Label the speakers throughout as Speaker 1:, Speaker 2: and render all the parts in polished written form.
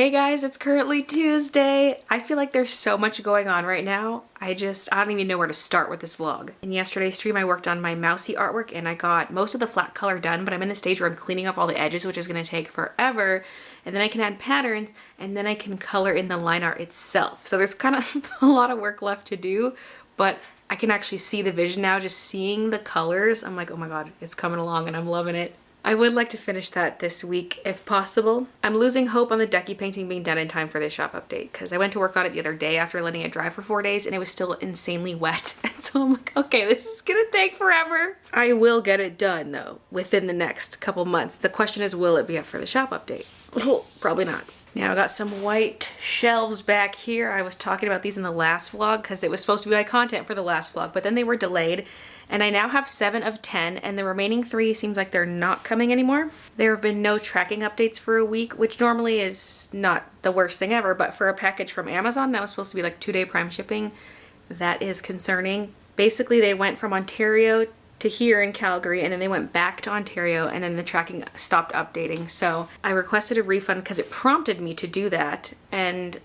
Speaker 1: Hey guys, it's currently Tuesday. I feel like there's so much going on right now. I don't even know where to start with this vlog. In yesterday's stream, I worked on my Mousie artwork and I got most of the flat color done, but I'm in the stage where I'm cleaning up all the edges, which is gonna take forever. And then I can add patterns and then I can color in the line art itself. So there's kind of a lot of work left to do, but I can actually see the vision now. Just seeing the colors, I'm like, oh my God, it's coming along and I'm loving it. I would like to finish that this week if possible. I'm losing hope on the decky painting being done in time for this shop update because I went to work on it the other day after letting it dry for 4 days and it was still insanely wet. And so I'm like, okay, this is gonna take forever. I will get it done though within the next couple months. The question is, will it be up for the shop update? Probably not. Now I got some white shelves back here. I was talking about these in the last vlog because it was supposed to be my content for the last vlog, but then they were delayed. And I now have 7 of 10 and the remaining 3 seems like they're not coming anymore. There have been no tracking updates for a week, which normally is not the worst thing ever, but for a package from Amazon that was supposed to be like 2-day prime shipping, that is concerning. Basically they went from Ontario to here in Calgary and then they went back to Ontario and then the tracking stopped updating. So I requested a refund because it prompted me to do that and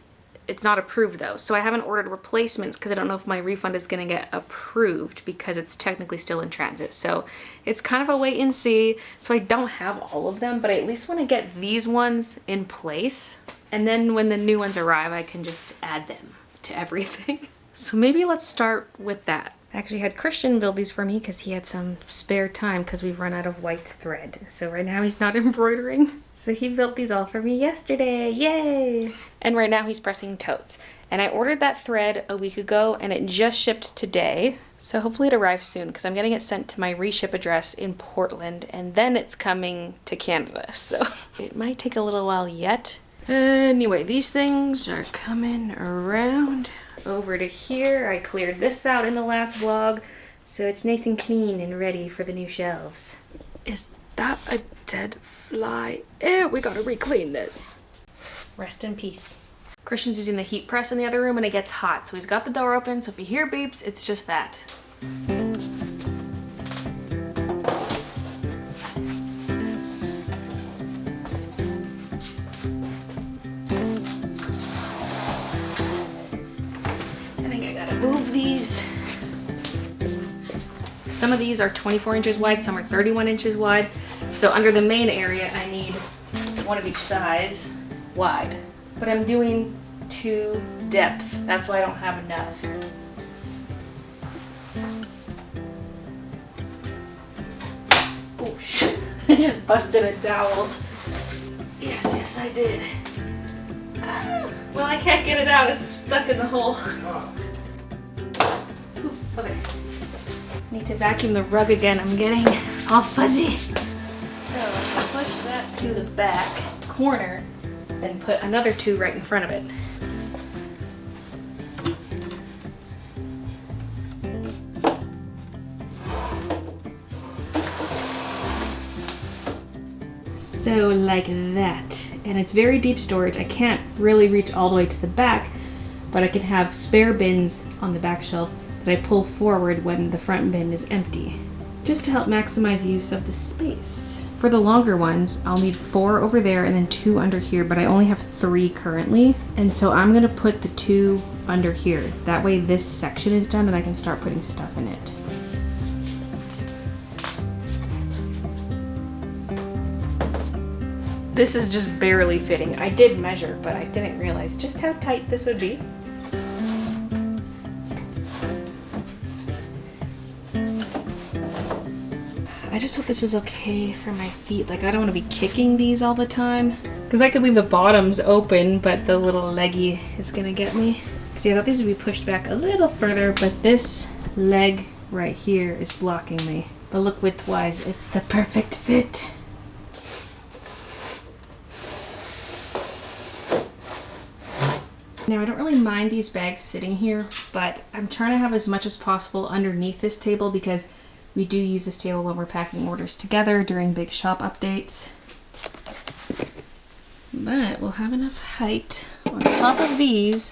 Speaker 1: it's not approved though. So I haven't ordered replacements because I don't know if my refund is gonna get approved because it's technically still in transit. So it's kind of a wait and see. So I don't have all of them, but I at least want to get these ones in place. And then when the new ones arrive, I can just add them to everything. So maybe let's start with that. I actually had Christian build these for me because he had some spare time because we've run out of white thread. So right now he's not embroidering. So he built these all for me yesterday, yay! And right now he's pressing totes. And I ordered that thread a week ago and it just shipped today. So hopefully it arrives soon because I'm getting it sent to my reship address in Portland and then it's coming to Canada. So it might take a little while yet. Anyway, these things are coming around over to here. I cleared this out in the last vlog, so it's nice and clean and ready for the new shelves. Is that a dead fly? Ew, we gotta re-clean this. Rest in peace. Christian's using the heat press in the other room and it gets hot, so he's got the door open, so if you hear beeps, it's just that. Move these. Some of these are 24 inches wide, some are 31 inches wide. So under the main area, I need one of each size wide. But I'm doing 2 depth. That's why I don't have enough. Oh shit, I just busted a dowel. Yes, I did. Well, I can't get it out, it's stuck in the hole. Okay. Need to vacuum the rug again. I'm getting all fuzzy. So I push that to the back corner, then put another 2 right in front of it. So like that. And it's very deep storage. I can't really reach all the way to the back, but I can have spare bins on the back shelf that I pull forward when the front bin is empty, just to help maximize use of the space. For the longer ones, I'll need 4 over there and then 2 under here, but I only have 3 currently, and so I'm gonna put the 2 under here. That way this section is done and I can start putting stuff in it. This is just barely fitting. I did measure, but I didn't realize just how tight this would be. I just hope this is okay for my feet. Like, I don't want to be kicking these all the time. Because I could leave the bottoms open, but the little leggy is going to get me. See, I thought these would be pushed back a little further, but this leg right here is blocking me. But look, width-wise, it's the perfect fit. Now, I don't really mind these bags sitting here, but I'm trying to have as much as possible underneath this table because we do use this table when we're packing orders together during big shop updates. But we'll have enough height on top of these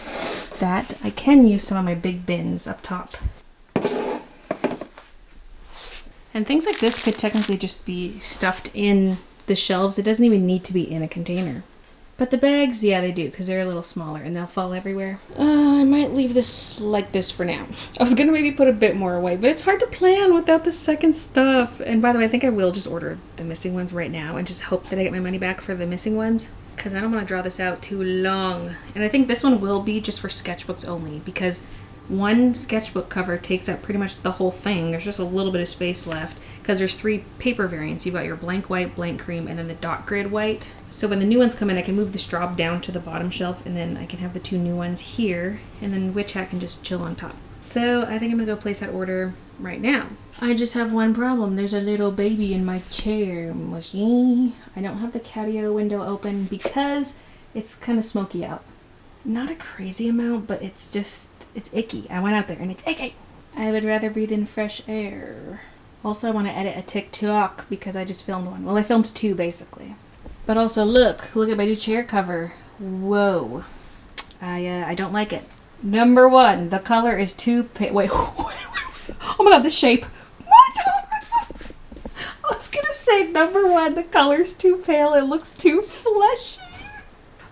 Speaker 1: that I can use some of my big bins up top. And things like this could technically just be stuffed in the shelves. It doesn't even need to be in a container. But the bags, yeah, they do, because they're a little smaller and they'll fall everywhere. I might leave this like this for now. I was gonna maybe put a bit more away, but it's hard to plan without the second stuff. And by the way, I think I will just order the missing ones right now and just hope that I get my money back for the missing ones, because I don't want to draw this out too long. And I think this one will be just for sketchbooks only, because one sketchbook cover takes up pretty much the whole thing. There's just a little bit of space left because there's 3 paper variants. You've got your blank white, blank cream, and then the dot grid white. So when the new ones come in, I can move the straw down to the bottom shelf, and then I can have the 2 new ones here, and then Witch Hat can just chill on top. So I think I'm gonna go place that order right now. I just have one problem. There's a little baby in my chair, Mousie. I don't have the catio window open because it's kind of smoky out. Not a crazy amount, but it's just, it's icky. I went out there and it's icky. I would rather breathe in fresh air. Also, I want to edit a TikTok because I just filmed one. Well, I filmed 2 basically. But also, look at my new chair cover. Whoa. I don't like it. Number 1, the color is too pale. Wait. Oh my god, the shape. What? I was gonna say number 1, the color's too pale. It looks too fleshy.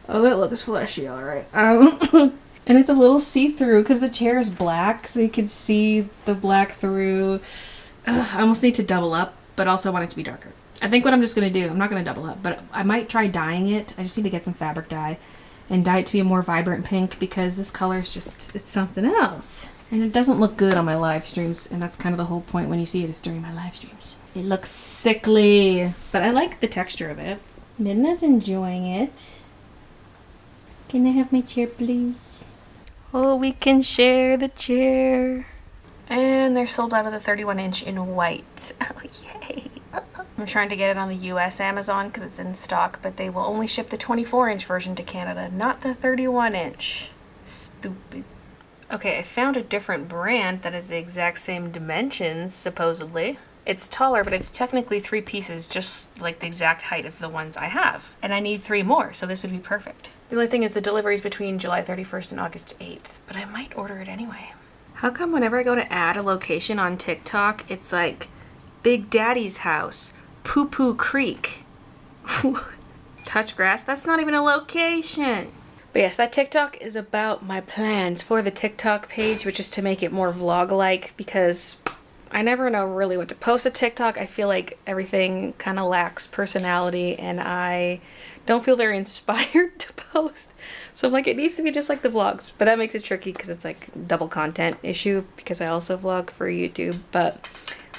Speaker 1: Oh, it looks fleshy, alright. And it's a little see-through because the chair is black, so you can see the black through. I almost need to double up, but also I want it to be darker. I think what I'm just going to do, I'm not going to double up, but I might try dyeing it. I just need to get some fabric dye and dye it to be a more vibrant pink because this color is just, it's something else. And it doesn't look good on my live streams, and that's kind of the whole point when you see it is during my live streams. It looks sickly, but I like the texture of it. Midna's enjoying it. Can I have my chair, please? Oh, we can share the chair. And they're sold out of the 31-inch in white. Oh, yay. I'm trying to get it on the US Amazon because it's in stock, but they will only ship the 24-inch version to Canada, not the 31-inch. Stupid. Okay, I found a different brand that is the exact same dimensions, supposedly. It's taller, but it's technically 3 pieces, just like the exact height of the ones I have. And I need 3 more, so this would be perfect. The only thing is the delivery is between July 31st and August 8th, but I might order it anyway. How come whenever I go to add a location on TikTok, it's like Big Daddy's house, Poo Poo Creek, touch grass? That's not even a location. But yes, that TikTok is about my plans for the TikTok page, which is to make it more vlog-like because I never know really what to post to TikTok. I feel like everything kind of lacks personality and I don't feel very inspired to post. So I'm like, it needs to be just like the vlogs. But that makes it tricky because it's like double content issue because I also vlog for YouTube. But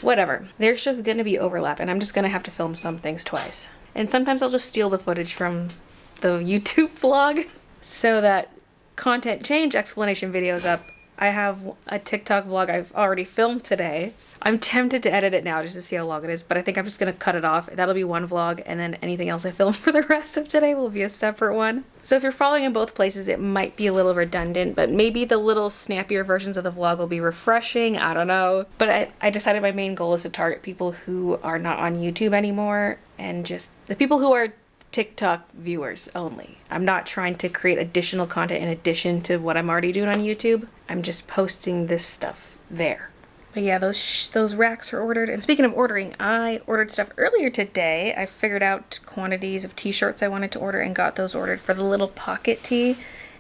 Speaker 1: whatever. There's just going to be overlap and I'm just going to have to film some things twice. And sometimes I'll just steal the footage from the YouTube vlog so that content change explanation videos up. I have a TikTok vlog I've already filmed today. I'm tempted to edit it now just to see how long it is, but I think I'm just going to cut it off. That'll be one vlog, and then anything else I film for the rest of today will be a separate one. So if you're following in both places, it might be a little redundant, but maybe the little snappier versions of the vlog will be refreshing. I don't know. But I decided my main goal is to target people who are not on YouTube anymore, and just the people who are TikTok viewers only. I'm not trying to create additional content in addition to what I'm already doing on YouTube. I'm just posting this stuff there. But yeah, those racks are ordered. And speaking of ordering, I ordered stuff earlier today. I figured out quantities of t-shirts I wanted to order and got those ordered for the little pocket tee.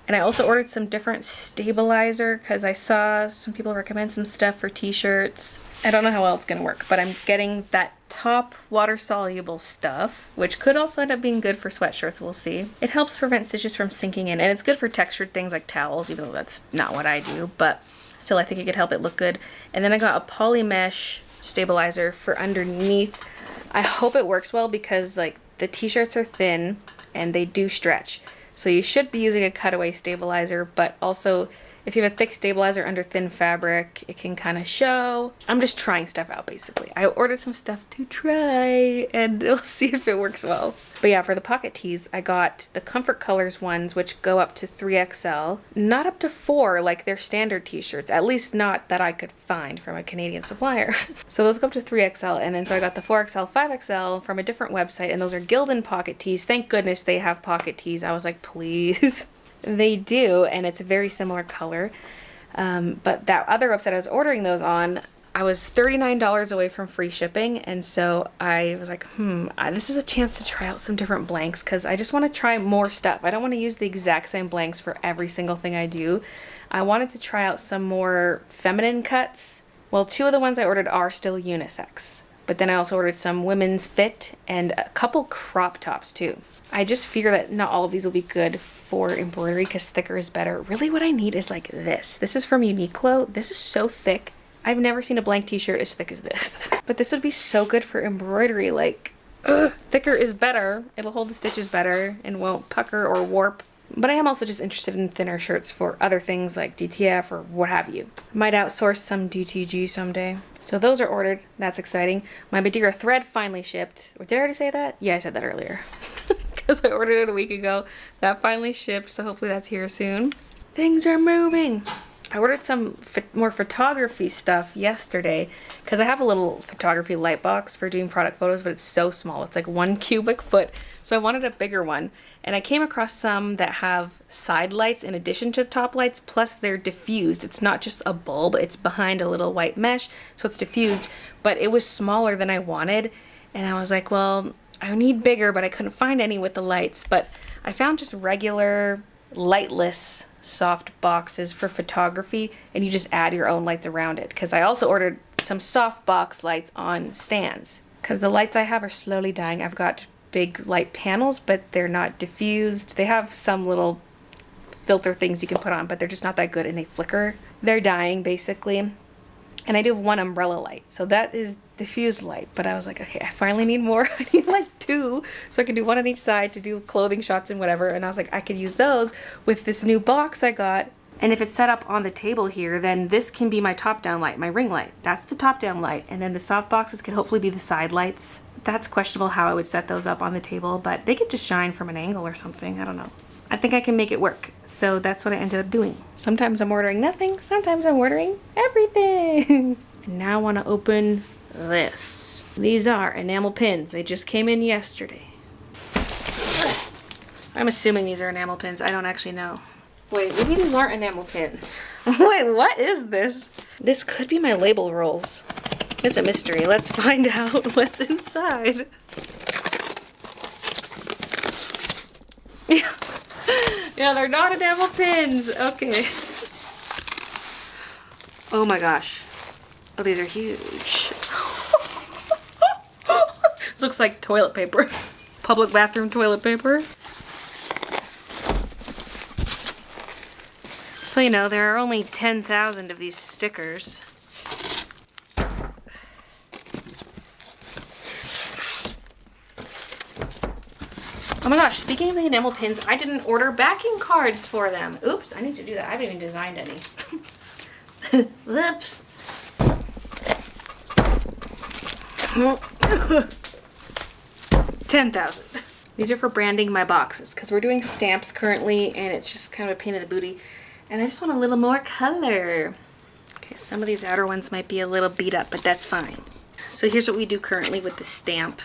Speaker 1: And I also ordered some different stabilizer because I saw some people recommend some stuff for t-shirts. I don't know how well it's going to work, but I'm getting that top water-soluble stuff, which could also end up being good for sweatshirts, we'll see. It helps prevent stitches from sinking in, and it's good for textured things like towels, even though that's not what I do, but still I think it could help it look good. And then I got a poly mesh stabilizer for underneath. I hope it works well because like the t-shirts are thin and they do stretch. So you should be using a cutaway stabilizer, but also if you have a thick stabilizer under thin fabric, it can kind of show. I'm just trying stuff out basically. I ordered some stuff to try and we'll see if it works well. But yeah, for the pocket tees, I got the Comfort Colors ones, which go up to 3XL. Not up to 4 like their standard t-shirts, at least not that I could find from a Canadian supplier. So those go up to 3XL, and then so I got the 4XL, 5XL from a different website, and those are Gildan pocket tees. Thank goodness they have pocket tees. I was like, please. They do, and it's a very similar color. But that other website I was ordering those on, I was $39 away from free shipping, and so I was like, this is a chance to try out some different blanks because I just want to try more stuff. I don't want to use the exact same blanks for every single thing I do. I wanted to try out some more feminine cuts. Well, 2 of the ones I ordered are still unisex, but then I also ordered some women's fit and a couple crop tops too. I just figure that not all of these will be good for embroidery because thicker is better. Really what I need is like this. This is from Uniqlo. This is so thick. I've never seen a blank t-shirt as thick as this. But this would be so good for embroidery. Like, thicker is better. It'll hold the stitches better and won't pucker or warp. But I am also just interested in thinner shirts for other things like DTF or what have you. Might outsource some DTG someday. So those are ordered. That's exciting. My Madeira thread finally shipped. Or did I already say that? Yeah, I said that earlier. Because I ordered it a week ago. That finally shipped, so hopefully that's here soon. Things are moving. I ordered some more photography stuff yesterday because I have a little photography light box for doing product photos, but it's so small. It's like 1 cubic foot. So I wanted a bigger one. And I came across some that have side lights in addition to top lights, plus they're diffused. It's not just a bulb, it's behind a little white mesh, so it's diffused. But it was smaller than I wanted. And I was like, well, I need bigger, but I couldn't find any with the lights. But I found just regular, lightless soft boxes for photography, and you just add your own lights around it. Because I also ordered some soft box lights on stands because the lights I have are slowly dying. I've got big light panels, but they're not diffused. They have some little filter things you can put on, but they're just not that good and they flicker. They're dying basically. And I do have 1 umbrella light, so that is diffused light. But I was like, okay, I finally need more. I need like 2, so I can do 1 on each side to do clothing shots and whatever. And I was like, I could use those with this new box I got. And if it's set up on the table here, then this can be my top-down light, my ring light. That's the top-down light, and then the soft boxes can hopefully be the side lights. That's questionable how I would set those up on the table, but they could just shine from an angle or something. I don't know. I think I can make it work. So that's what I ended up doing. Sometimes I'm ordering nothing, sometimes I'm ordering everything. And now I want to open this. These are enamel pins. They just came in yesterday. I'm assuming these are enamel pins. I don't actually know. Wait, maybe these aren't enamel pins. Wait, what is this? This could be my label rolls. It's a mystery. Let's find out what's inside. Yeah, they're not enamel pins. Okay. Oh my gosh. Oh, these are huge. This looks like toilet paper. Public bathroom toilet paper. So, you know, there are only 10,000 of these stickers. Oh my gosh, speaking of the enamel pins, I didn't order backing cards for them. Oops, I need to do that. I haven't even designed any. Whoops. 10,000. These are for branding my boxes because we're doing stamps currently and it's just kind of a pain in the booty. And I just want a little more color. Okay, some of these outer ones might be a little beat up, but that's fine. So here's what we do currently with the stamp.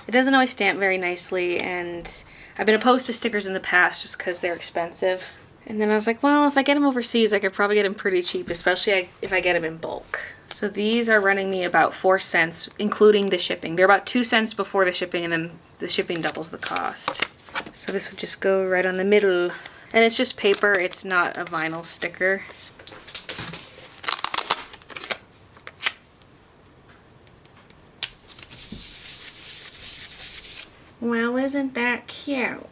Speaker 1: It doesn't always stamp very nicely, and I've been opposed to stickers in the past just because they're expensive. And then I was like, well, if I get them overseas, I could probably get them pretty cheap, especially if I get them in bulk. So these are running me about 4 cents, including the shipping. They're about 2 cents before the shipping, and then the shipping doubles the cost. So this would just go right on the middle. And it's just paper, it's not a vinyl sticker. Well, isn't that cute?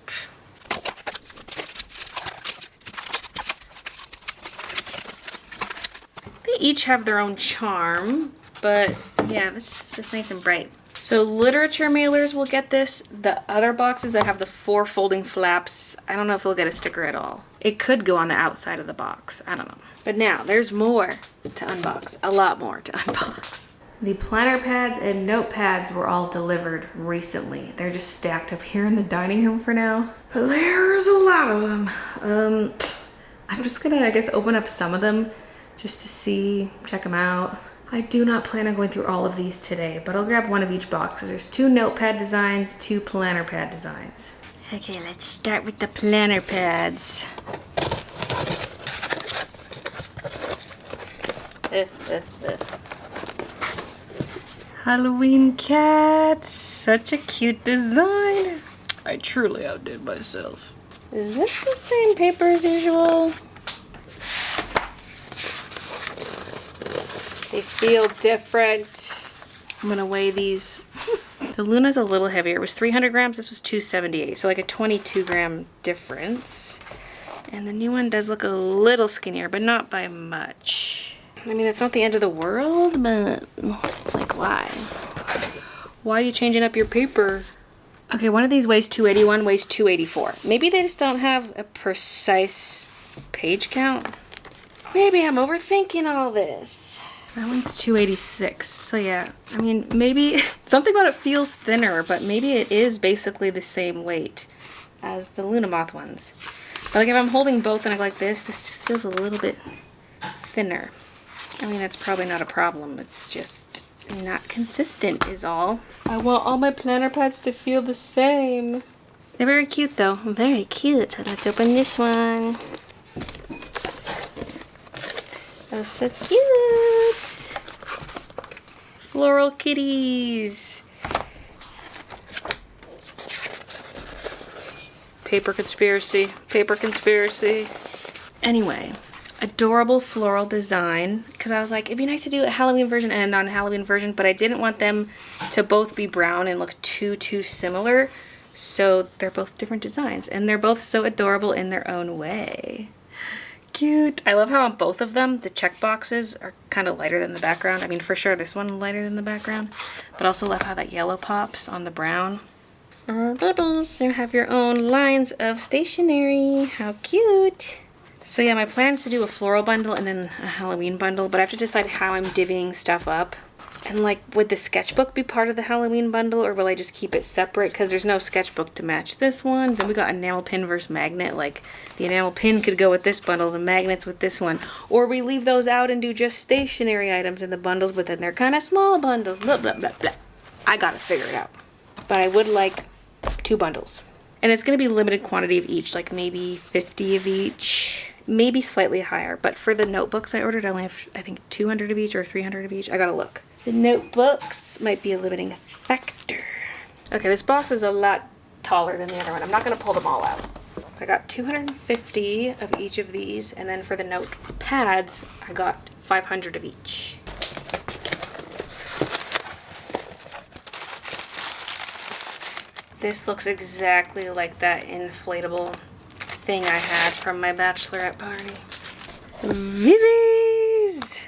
Speaker 1: They each have their own charm, but yeah, this is just nice and bright. So literature mailers will get this. The other boxes that have the 4 folding flaps, I don't know if they'll get a sticker at all. It could go on the outside of the box, I don't know. But now, there's more to unbox, a lot more to unbox. The planner pads and notepads were all delivered recently. They're just stacked up here in the dining room for now. There's a lot of them. I'm just gonna, I guess, open up some of them just to see, check them out. I do not plan on going through all of these today, but I'll grab one of each box because there's 2 notepad designs, 2 planner pad designs. Okay, let's start with the planner pads. Halloween cat. Such a cute design. I truly outdid myself. Is this the same paper as usual? They feel different. I'm gonna weigh these. The Luna's a little heavier. It was 300 grams, this was 278, so like a 22 gram difference. And the new one does look a little skinnier, but not by much. I mean, it's not the end of the world, but like, why? Why are you changing up your paper? Okay, one of these weighs 281, weighs 284. Maybe they just don't have a precise page count. Maybe I'm overthinking all this. That one's 286, so yeah. I mean, maybe something about it feels thinner, but maybe it is basically the same weight as the Luna Moth ones. But like if I'm holding both and I go like this just feels a little bit thinner. I mean, that's probably not a problem. It's just not consistent is all. I want all my planner pads to feel the same. They're very cute though. Very cute. So let's open this one. Oh, so cute. Floral kitties. Paper conspiracy. Paper conspiracy. Anyway, adorable floral design. Because I was like, it'd be nice to do a Halloween version and a non-Halloween version, but I didn't want them to both be brown and look too similar. So they're both different designs. And they're both so adorable in their own way. Cute. I love how on both of them the check boxes are kind of lighter than the background. I mean, for sure this one lighter than the background, but also love how that yellow pops on the brown. Babies, you have your own lines of stationery. How cute. So yeah, my plan is to do a floral bundle and then a Halloween bundle, but I have to decide how I'm divvying stuff up. And like, would the sketchbook be part of the Halloween bundle, or will I just keep it separate? Because there's no sketchbook to match this one. Then we got enamel pin versus magnet. Like, the enamel pin could go with this bundle, the magnets with this one. Or we leave those out and do just stationery items in the bundles, but then they're kind of small bundles. Blah, blah, blah, blah. I gotta figure it out. But I would like 2 bundles. And it's gonna be limited quantity of each, like maybe 50 of each. Maybe slightly higher. But for the notebooks I ordered, I only have, I think, 200 of each or 300 of each. I gotta look. The notebooks might be a limiting factor. Okay, this box is a lot taller than the other one. I'm not going to pull them all out. So I got 250 of each of these, and then for the notepads, I got 500 of each. This looks exactly like that inflatable thing I had from my bachelorette party. Vivies!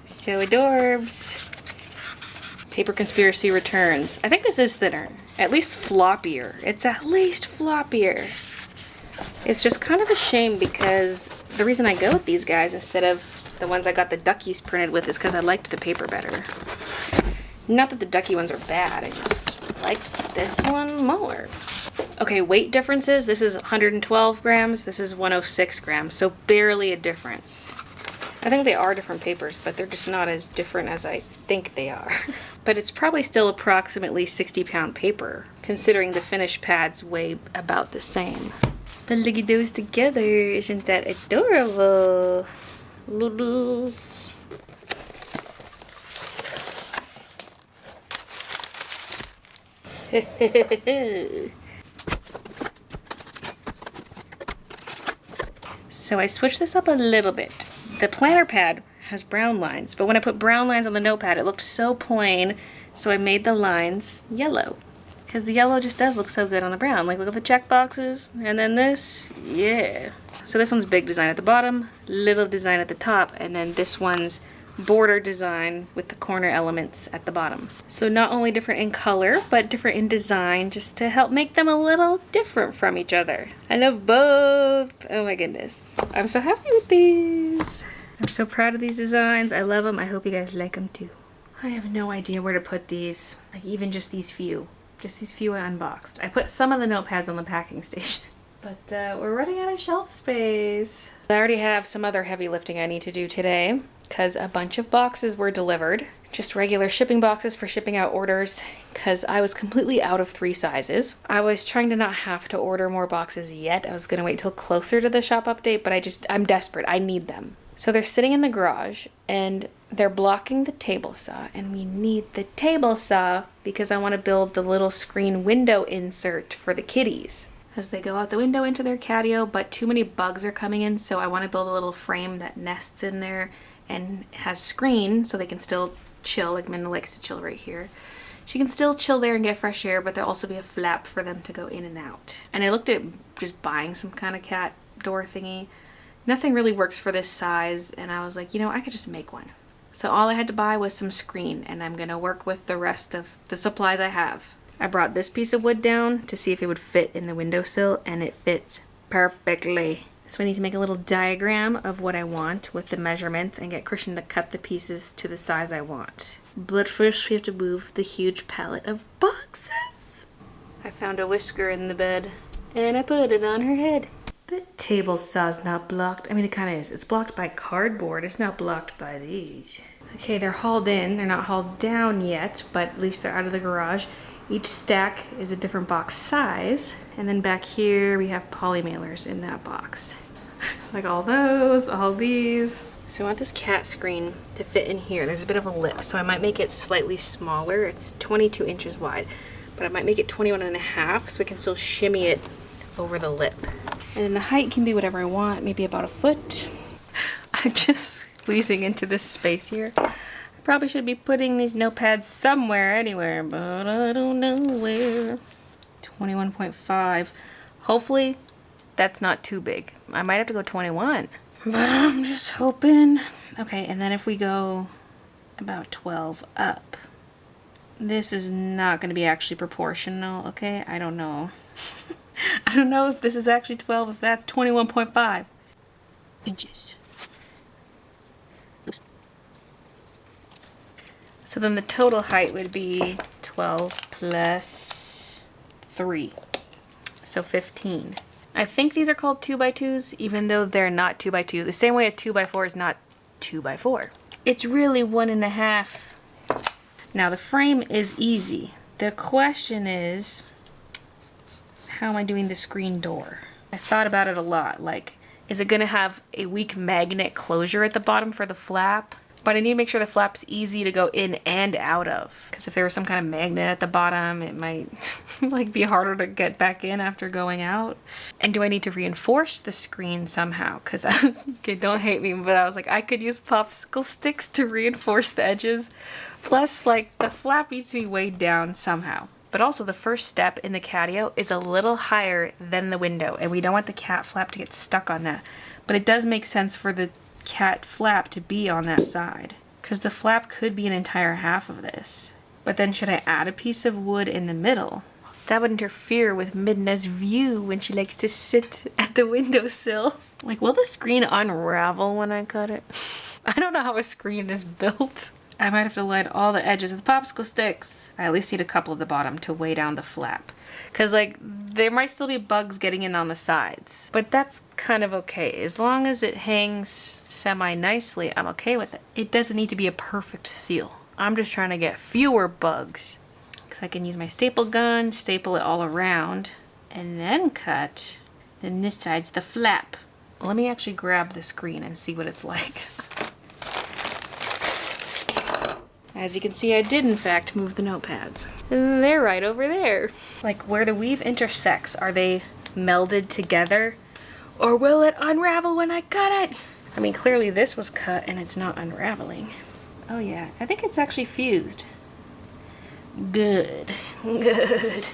Speaker 1: So adorbs. Paper Conspiracy returns. I think this is thinner. At least floppier. It's at least floppier. It's just kind of a shame because the reason I go with these guys instead of the ones I got the duckies printed with is because I liked the paper better. Not that the ducky ones are bad, I just liked this one more. Okay, weight differences. This is 112 grams, this is 106 grams, so barely a difference. I think they are different papers, but they're just not as different as I think they are. But it's probably still approximately 60-pound paper, considering the finished pads weigh about the same. But look at those together, isn't that adorable? Loodles. So I switched this up a little bit. The planner pad has brown lines, but when I put brown lines on the notepad, it looked so plain, so I made the lines yellow. Because the yellow just does look so good on the brown. Like, look at the check boxes, and then this, yeah. So this one's big design at the bottom, little design at the top, and then this one's border design with the corner elements at the bottom. So not only different in color, but different in design, just to help make them a little different from each other. I love both. Oh my goodness. I'm so happy with these. I'm so proud of these designs. I love them. I hope you guys like them too. I have no idea where to put these. Like even just these few. Just these few I unboxed. I put some of the notepads on the packing station. But we're running out of shelf space. I already have some other heavy lifting I need to do today, because a bunch of boxes were delivered. Just regular shipping boxes for shipping out orders, because I was completely out of 3 sizes. I was trying to not have to order more boxes yet. I was going to wait till closer to the shop update, but I'm desperate. I need them. So they're sitting in the garage, and they're blocking the table saw, and we need the table saw because I want to build the little screen window insert for the kitties as they go out the window into their catio, but too many bugs are coming in, so I want to build a little frame that nests in there and has screen so they can still chill, like Midna likes to chill right here. She can still chill there and get fresh air, but there'll also be a flap for them to go in and out. And I looked at just buying some kind of cat door thingy. Nothing really works for this size, and I was like, you know, I could just make one. So all I had to buy was some screen, and I'm gonna work with the rest of the supplies I have. I brought this piece of wood down to see if it would fit in the windowsill, and it fits perfectly. So I need to make a little diagram of what I want with the measurements and get Christian to cut the pieces to the size I want. But first we have to move the huge pallet of boxes. I found a whisker in the bed, and I put it on her head. The table saw's not blocked. I mean, it kind of is. It's blocked by cardboard. It's not blocked by these. Okay, they're hauled in. They're not hauled down yet, but at least they're out of the garage. Each stack is a different box size. And then back here, we have poly mailers in that box. It's like all those, all these. So I want this cat screen to fit in here. There's a bit of a lip, so I might make it slightly smaller. It's 22 inches wide, but I might make it 21 and a half so we can still shimmy it over the lip. And then the height can be whatever I want, maybe about a foot. I'm just squeezing into this space here. I probably should be putting these notepads somewhere, anywhere, but I don't know where. 21.5. Hopefully that's not too big. I might have to go 21, but I'm just hoping. Okay, and then if we go about 12 up, this is not going to be actually proportional, okay? I don't know. I don't know if this is actually 12, if that's 21.5 inches. Oops. So then the total height would be 12 plus 3, so 15. I think these are called 2x2s, even though they're not 2x2. The same way a 2x4 is not 2x4. It's really 1.5. Now the frame is easy. The question is, how am I doing the screen door? I thought about it a lot. Like, is it gonna have a weak magnet closure at the bottom for the flap? But I need to make sure the flap's easy to go in and out of. Because if there was some kind of magnet at the bottom, it might like be harder to get back in after going out. And do I need to reinforce the screen somehow? Because I was, okay, don't hate me, but I was like, I could use popsicle sticks to reinforce the edges. Plus, like, the flap needs to be weighed down somehow. But also the first step in the catio is a little higher than the window, and we don't want the cat flap to get stuck on that. But it does make sense for the cat flap to be on that side, because the flap could be an entire half of this. But then should I add a piece of wood in the middle? That would interfere with Midna's view when she likes to sit at the windowsill. Like, will the screen unravel when I cut it? I don't know how a screen is built. I might have to light all the edges with popsicle sticks. I at least need a couple at the bottom to weigh down the flap. Because, like, there might still be bugs getting in on the sides. But that's kind of okay. As long as it hangs semi-nicely, I'm okay with it. It doesn't need to be a perfect seal. I'm just trying to get fewer bugs. Because I can use my staple gun, staple it all around, and then cut. Then this side's the flap. Let me actually grab the screen and see what it's like. As you can see, I did in fact move the notepads. And they're right over there. Like, where the weave intersects, are they melded together? Or will it unravel when I cut it? I mean, clearly this was cut and it's not unraveling. Oh yeah, I think it's actually fused. Good, good.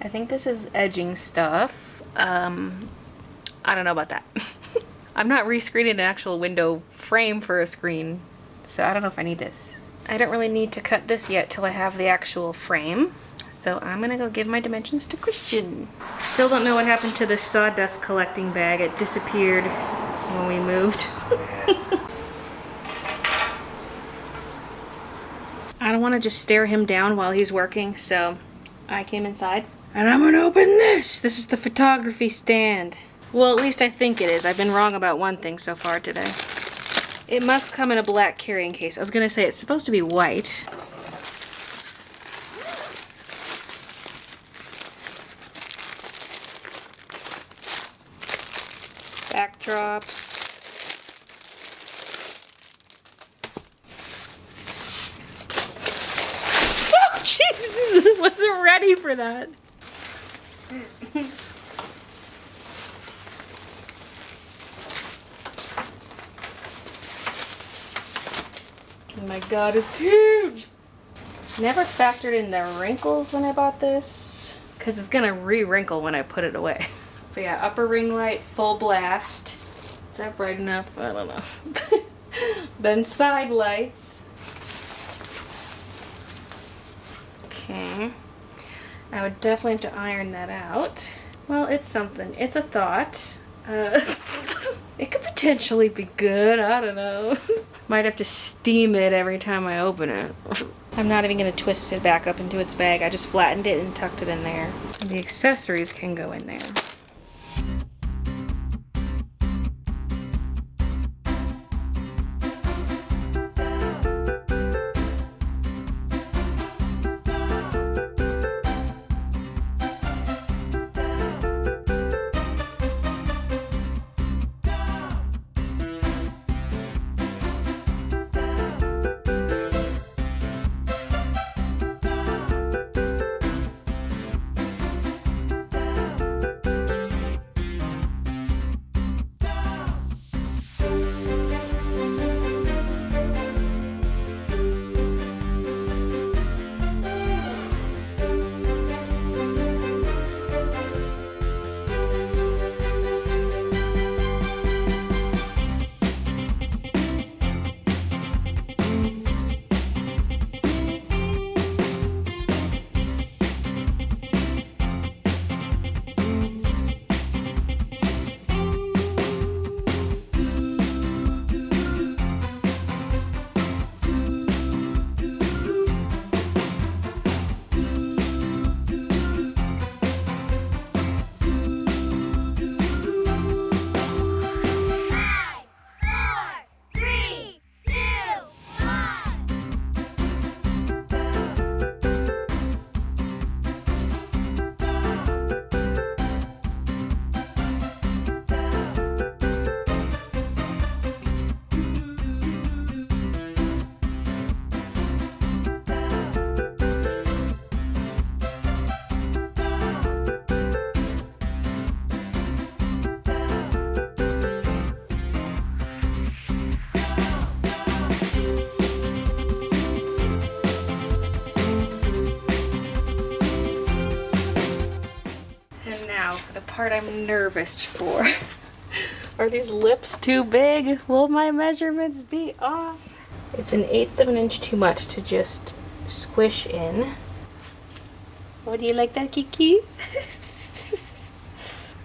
Speaker 1: I think this is edging stuff. I don't know about that. I'm not rescreening an actual window frame for a screen, so I don't know if I need this. I don't really need to cut this yet till I have the actual frame. So I'm gonna go give my dimensions to Christian. Still don't know what happened to this sawdust collecting bag. It disappeared when we moved. I don't want to just stare him down while he's working, so I came inside. And I'm gonna open this! This is the photography stand. Well, at least I think it is. I've been wrong about one thing so far today. It must come in a black carrying case. I was gonna say it's supposed to be white. Backdrops. wasn't ready for that. Oh my god, it's huge! Never factored in the wrinkles when I bought this, because it's gonna re-wrinkle when I put it away. But yeah, upper ring light, full blast. Is that bright enough? I don't know. Then side lights. Okay. I would definitely have to iron that out. Well, it's something. It's a thought. It could potentially be good. I don't know. Might have to steam it every time I open it. I'm not even going to twist it back up into its bag. I just flattened it and tucked it in there. The accessories can go in there. Part I'm nervous for. Are these lips too big? Will my measurements be off? It's 1/8 of an inch too much to just squish in. Oh, do you like that, Kiki?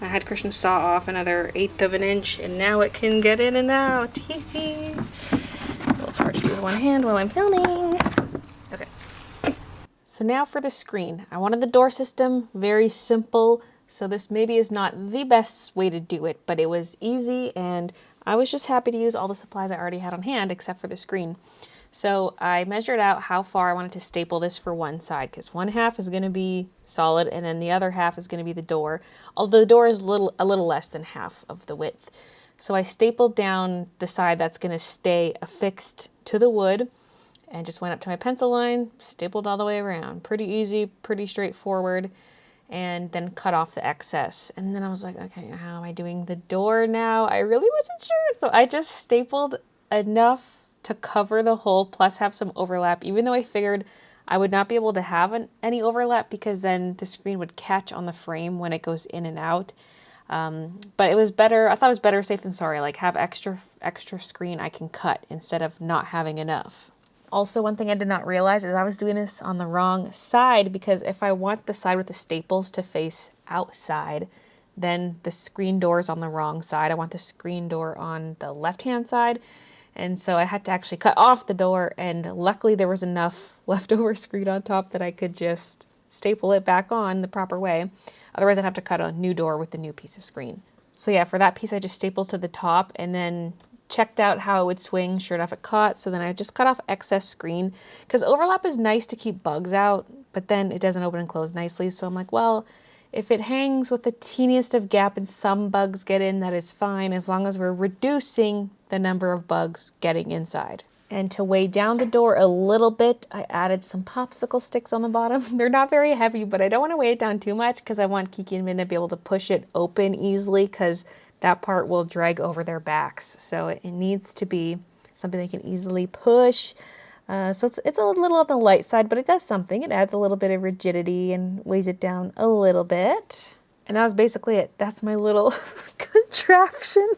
Speaker 1: I had Christian saw off another 1/8 of an inch and now it can get in and out. Well, it's hard to do with one hand while I'm filming. Okay. So now for the screen. I wanted the door system very simple. So this maybe is not the best way to do it, but it was easy and I was just happy to use all the supplies I already had on hand except for the screen. So I measured out how far I wanted to staple this for one side because one half is going to be solid and then the other half is going to be the door. Although the door is a little less than half of the width. So I stapled down the side that's going to stay affixed to the wood and just went up to my pencil line, stapled all the way around. Pretty easy, pretty straightforward. And then cut off the excess. And then I was like, okay, how am I doing the door now? I really wasn't sure. So I just stapled enough to cover the hole plus have some overlap, even though I figured I would not be able to have any overlap because then the screen would catch on the frame when it goes in and out. But it was better. I thought it was better safe than sorry, like have extra screen I can cut instead of not having enough. Also, one thing I did not realize is I was doing this on the wrong side because if I want the side with the staples to face outside, then the screen door is on the wrong side. I want the screen door on the left-hand side. And so I had to actually cut off the door, and luckily there was enough leftover screen on top that I could just staple it back on the proper way. Otherwise I'd have to cut a new door with the new piece of screen. So yeah, for that piece I just stapled to the top and then checked out how it would swing. Sure enough, it caught. So then I just cut off excess screen because overlap is nice to keep bugs out, but then it doesn't open and close nicely. So I'm like, well, if it hangs with the teeniest of gap and some bugs get in, that is fine as long as we're reducing the number of bugs getting inside. And to weigh down the door a little bit, I added some popsicle sticks on the bottom. They're not very heavy, but I don't want to weigh it down too much because I want Kiki and Midna to be able to push it open easily because that part will drag over their backs. So it needs to be something they can easily push. So it's a little on the light side, but it does something. It adds a little bit of rigidity and weighs it down a little bit. And that was basically it. That's my little contraption.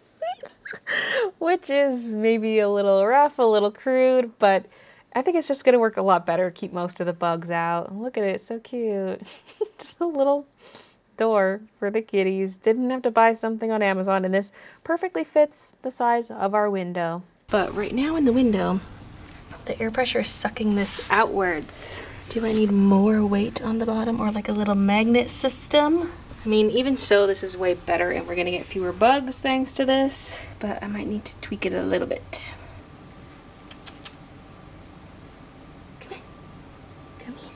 Speaker 1: Which is maybe a little rough, a little crude, but I think it's just going to work a lot better to keep most of the bugs out. Look at it, it's so cute. Just a little door for the kitties. Didn't have to buy something on Amazon, and this perfectly fits the size of our window. But right now in the window, the air pressure is sucking this outwards. Do I need more weight on the bottom or like a little magnet system? I mean, even so, this is way better and we're gonna get fewer bugs thanks to this, but I might need to tweak it a little bit. Come on, come here.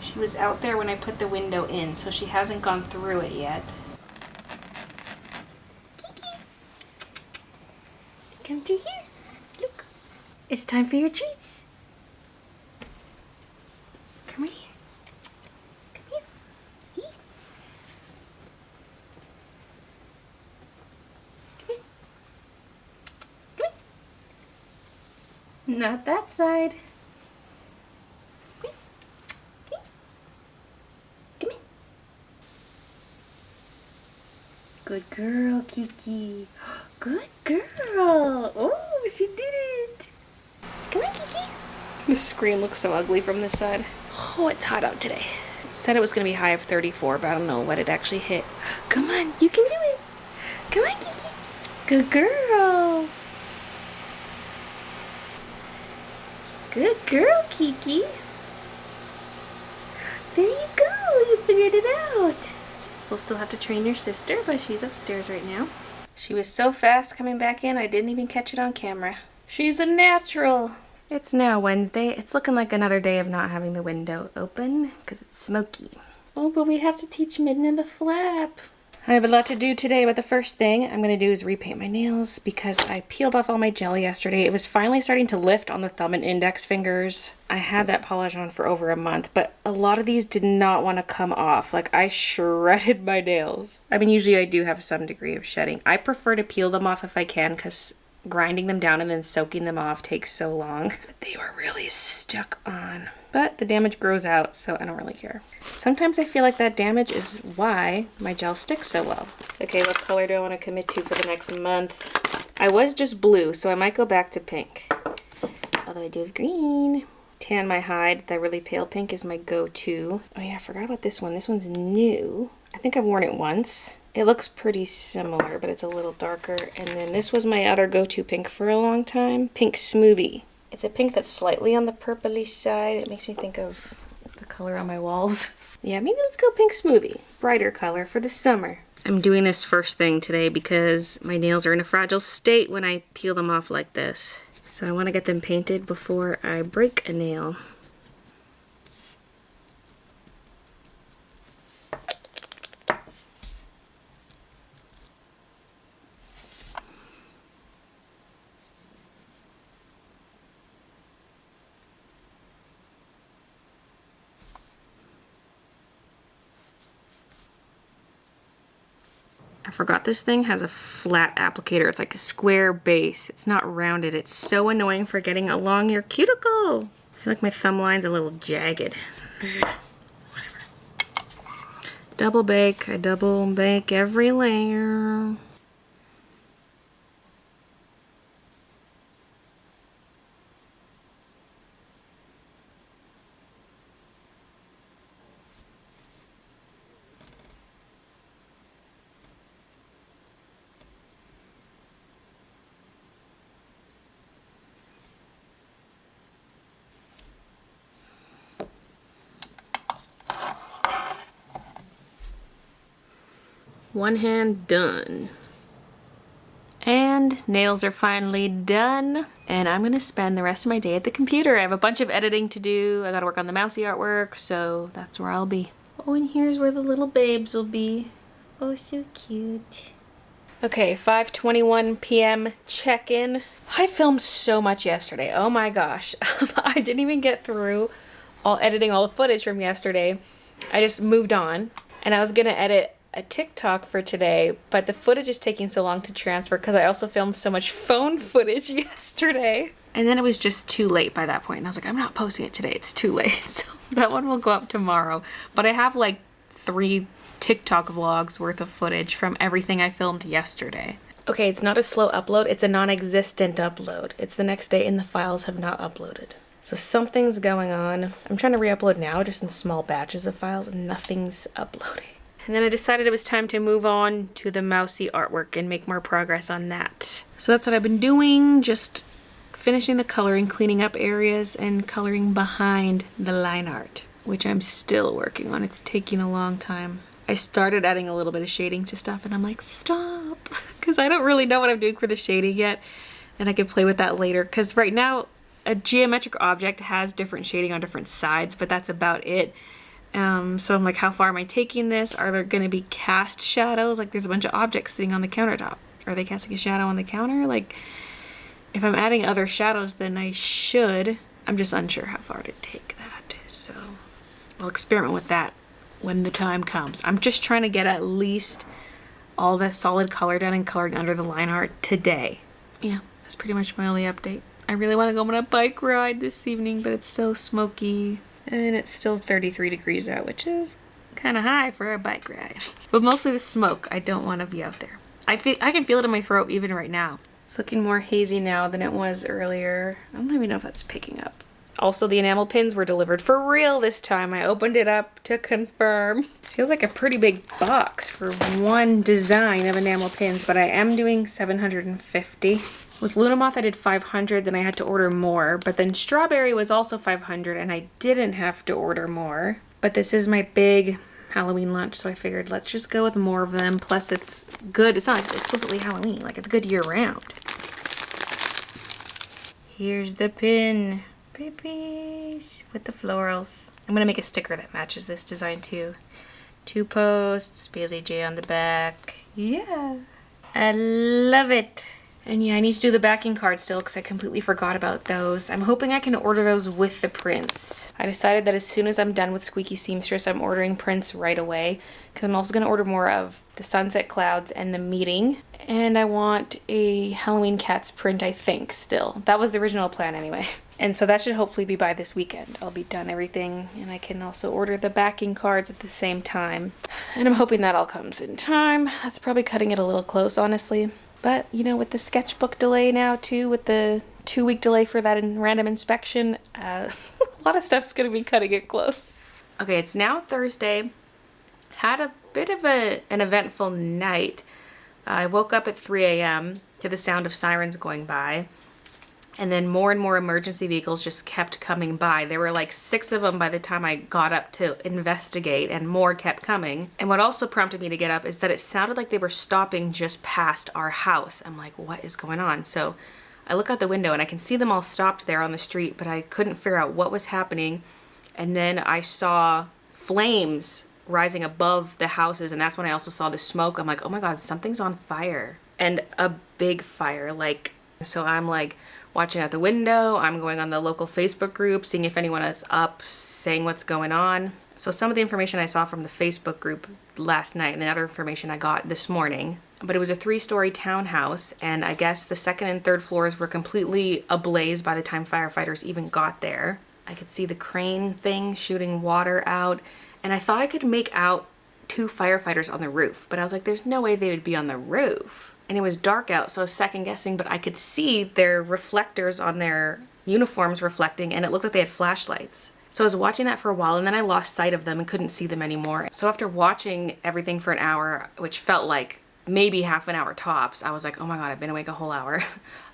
Speaker 1: She was out there when I put the window in, so she hasn't gone through it yet. Kiki, come through here. Look, it's time for your treats. Come here. Not that side. Come here. Come here. Good girl, Kiki. Good girl. Oh, she did it. Come on, Kiki. The screen looks so ugly from this side. Oh, it's hot out today. It said it was going to be high of 34, but I don't know what it actually hit. Come on, you can do it. Come on, Kiki. Good girl. Good girl, Kiki. There you go. You figured it out. We'll still have to train your sister, but she's upstairs right now. She was so fast coming back in, I didn't even catch it on camera. She's a natural. It's now Wednesday. It's looking like another day of not having the window open because it's smoky. Oh, but we have to teach Midna the flap. I have a lot to do today, but the first thing I'm going to do is repaint my nails because I peeled off all my gel yesterday. It was finally starting to lift on the thumb and index fingers. I had that polish on for over a month, but a lot of these did not want to come off. Like, I shredded my nails. I mean, usually I do have some degree of shedding. I prefer to peel them off if I can because grinding them down and then soaking them off takes so long. They were really stuck on. But the damage grows out, so I don't really care. Sometimes I feel like that damage is why my gel sticks so well. Okay, what color do I want to commit to for the next month? I was just blue, so I might go back to pink. Although I do have green. Tan my hide. That really pale pink is my go-to. Oh yeah, I forgot about this one. This one's new. I think I've worn it once. It looks pretty similar, but it's a little darker. And then this was my other go-to pink for a long time. Pink Smoothie. It's a pink that's slightly on the purpley side. It makes me think of the color on my walls. Yeah, maybe let's go Pink Smoothie. Brighter color for the summer. I'm doing this first thing today because my nails are in a fragile state when I peel them off like this. So I want to get them painted before I break a nail. I forgot this thing has a flat applicator. It's like a square base. It's not rounded. It's so annoying for getting along your cuticle. I feel like my thumb line's a little jagged. Whatever. Double bake. I double bake every layer. One hand done. And nails are finally done. And I'm gonna spend the rest of my day at the computer. I have a bunch of editing to do. I gotta work on the Mousie artwork, so that's where I'll be. Oh, and here's where the little babes will be. Oh, so cute. Okay, 5:21 p.m. check-in. I filmed so much yesterday. Oh my gosh. I didn't even get through editing all the footage from yesterday. I just moved on, and I was gonna edit a TikTok for today, but the footage is taking so long to transfer because I also filmed so much phone footage yesterday. And then it was just too late by that point, and I was like, I'm not posting it today, it's too late. So that one will go up tomorrow. But I have like 3 TikTok vlogs worth of footage from everything I filmed yesterday. Okay, it's not a slow upload, it's a non-existent upload. It's the next day and the files have not uploaded. So something's going on. I'm trying to re-upload now, just in small batches of files, and nothing's uploading. And then I decided it was time to move on to the Mousie artwork and make more progress on that. So that's what I've been doing, just finishing the coloring, cleaning up areas, and coloring behind the line art, which I'm still working on. It's taking a long time. I started adding a little bit of shading to stuff, and I'm like, stop, because I don't really know what I'm doing for the shading yet, and I can play with that later, because right now a geometric object has different shading on different sides, but that's about it. So I'm like, how far am I taking this? Are there going to be cast shadows? Like, there's a bunch of objects sitting on the countertop. Are they casting a shadow on the counter? Like, if I'm adding other shadows, then I should. I'm just unsure how far to take that, so I'll experiment with that when the time comes. I'm just trying to get at least all that solid color done and coloring under the line art today. Yeah, that's pretty much my only update. I really want to go on a bike ride this evening, but it's so smoky. And it's still 33 degrees out, which is kind of high for a bike ride. But mostly the smoke. I don't want to be out there. I can feel it in my throat even right now. It's looking more hazy now than it was earlier. I don't even know if that's picking up. Also, the enamel pins were delivered for real this time. I opened it up to confirm. This feels like a pretty big box for one design of enamel pins, but I am doing 750. With Luna Moth, I did 500, then I had to order more. But then Strawberry was also 500, and I didn't have to order more. But this is my big Halloween lunch, so I figured let's just go with more of them. Plus, it's good. It's not explicitly Halloween. Like, it's good year-round. Here's the pin. Babies with the florals. I'm gonna make a sticker that matches this design too. 2 posts, Baylee J on the back. Yeah, I love it. And yeah, I need to do the backing card still because I completely forgot about those. I'm hoping I can order those with the prints. I decided that as soon as I'm done with Squeaky Seamstress, I'm ordering prints right away because I'm also gonna order more of the Sunset Clouds and the Meeting. And I want a Halloween Cats print, I think, still. That was the original plan anyway. And so that should hopefully be by this weekend. I'll be done everything, and I can also order the backing cards at the same time. And I'm hoping that all comes in time. That's probably cutting it a little close, honestly. But, you know, with the sketchbook delay now, too, with the 2-week delay for that random inspection, a lot of stuff's going to be cutting it close. Okay, it's now Thursday. Had a bit of an eventful night. I woke up at 3 a.m. to the sound of sirens going by. And then more and more emergency vehicles just kept coming by. There were like 6 of them by the time I got up to investigate, and more kept coming. And what also prompted me to get up is that it sounded like they were stopping just past our house. I'm like, what is going on? So I look out the window and I can see them all stopped there on the street, but I couldn't figure out what was happening. And then I saw flames rising above the houses, and that's when I also saw the smoke. I'm like, oh my God, something's on fire. And a big fire, like, so I'm like, watching out the window. I'm going on the local Facebook group, seeing if anyone is up, saying what's going on. So some of the information I saw from the Facebook group last night and the other information I got this morning. But it was a 3-story townhouse, and I guess the 2nd and 3rd floors were completely ablaze by the time firefighters even got there. I could see the crane thing shooting water out, and I thought I could make out 2 firefighters on the roof, but I was like, there's no way they would be on the roof. And it was dark out, so I was second guessing, but I could see their reflectors on their uniforms reflecting, and it looked like they had flashlights. So I was watching that for a while, and then I lost sight of them and couldn't see them anymore. So after watching everything for an hour, which felt like maybe half an hour tops, I was like, oh my God, I've been awake a whole hour.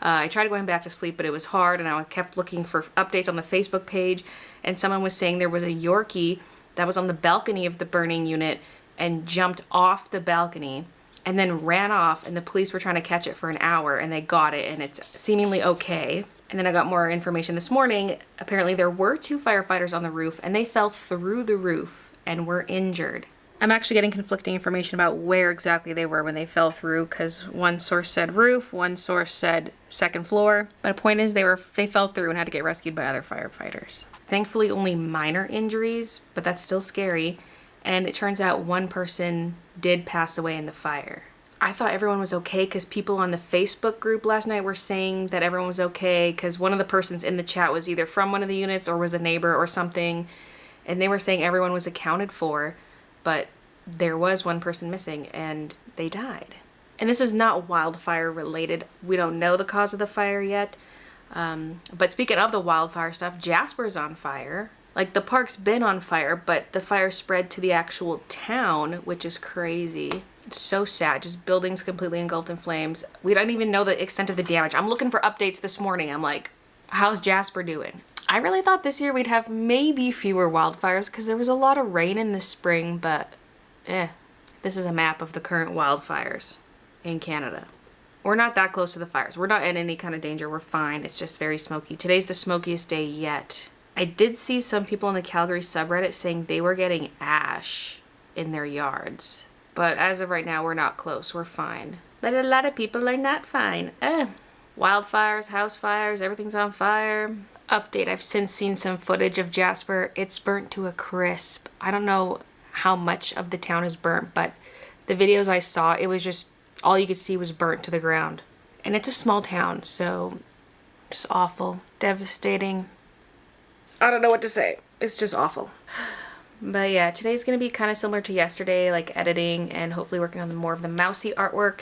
Speaker 1: I tried going back to sleep, but it was hard, and I kept looking for updates on the Facebook page, and someone was saying there was a Yorkie that was on the balcony of the burning unit and jumped off the balcony and then ran off, and the police were trying to catch it for an hour, and they got it, and it's seemingly okay. And then I got more information this morning. Apparently there were 2 firefighters on the roof, and they fell through the roof and were injured. I'm actually getting conflicting information about where exactly they were when they fell through, because one source said roof, one source said second floor. But the point is they fell through and had to get rescued by other firefighters. Thankfully only minor injuries, but that's still scary. And it turns out one person did pass away in the fire. I thought everyone was okay because people on the Facebook group last night were saying that everyone was okay because one of the persons in the chat was either from one of the units or was a neighbor or something. And they were saying everyone was accounted for, but there was one person missing and they died. And this is not wildfire related. We don't know the cause of the fire yet. But speaking of the wildfire stuff, Jasper's on fire. Like, the park's been on fire, but the fire spread to the actual town, which is crazy. It's so sad. Just buildings completely engulfed in flames. We don't even know the extent of the damage. I'm looking for updates this morning. I'm like, how's Jasper doing? I really thought this year we'd have maybe fewer wildfires because there was a lot of rain in the spring, but this is a map of the current wildfires in Canada. We're not that close to the fires. We're not in any kind of danger. We're fine. It's just very smoky. Today's the smokiest day yet. I did see some people in the Calgary subreddit saying they were getting ash in their yards. But as of right now, we're not close. We're fine. But a lot of people are not fine. Wildfires, house fires, everything's on fire. Update, I've since seen some footage of Jasper. It's burnt to a crisp. I don't know how much of the town is burnt, but the videos I saw, it was just, all you could see was burnt to the ground. And it's a small town, so just awful, devastating. I don't know what to say. It's just awful. But yeah, today's gonna be kind of similar to yesterday, like editing and hopefully working on more of the Mousie artwork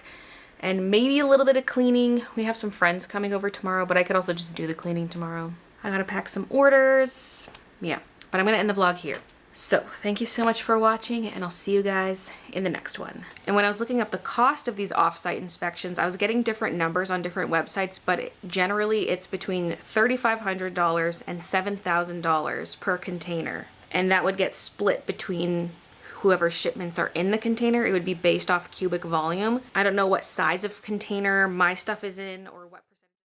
Speaker 1: and maybe a little bit of cleaning. We have some friends coming over tomorrow, but I could also just do the cleaning tomorrow. I gotta pack some orders. Yeah, but I'm gonna end the vlog here. So thank you so much for watching, and I'll see you guys in the next one. And when I was looking up the cost of these off-site inspections, I was getting different numbers on different websites, but generally it's between $3,500 and $7,000 per container. And that would get split between whoever shipments are in the container. It would be based off cubic volume. I don't know what size of container my stuff is in or what